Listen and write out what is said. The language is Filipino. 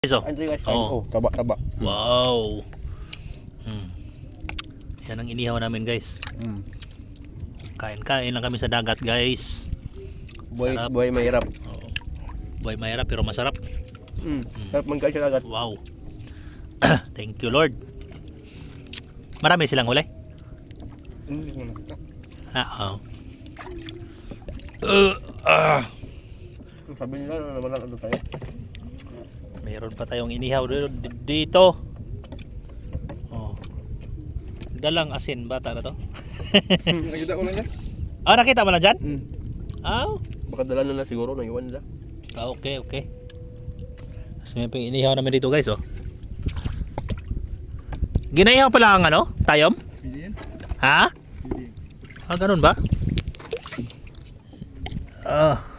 So, Andri guys, oh. taba-taba. Wow. Yan ang inihaw namin guys. Kain-kain lang kami sa dagat guys. Sarap. Buhay mahirap. Oh. Buhay mahirap pero masarap. Sarap magkain sa dagat. Wow. Thank you Lord. Marami silang huli. Hindi mo nakita. Oo. Sabi nila na naman ano tayo. Meron pa tayong inihaw dito. Oh. Dalang asin bata na to. Nakita ko lang yan. Ah, nakita mo na dyan? Ah, Baka dala na siguro nang iwan nila. okay. So may pang inihaw namin dito guys oh. Ginaihaw pala ang ano? Tayom? Hindi yan. Ha? Hindi. Ah, ganun ba? Ah.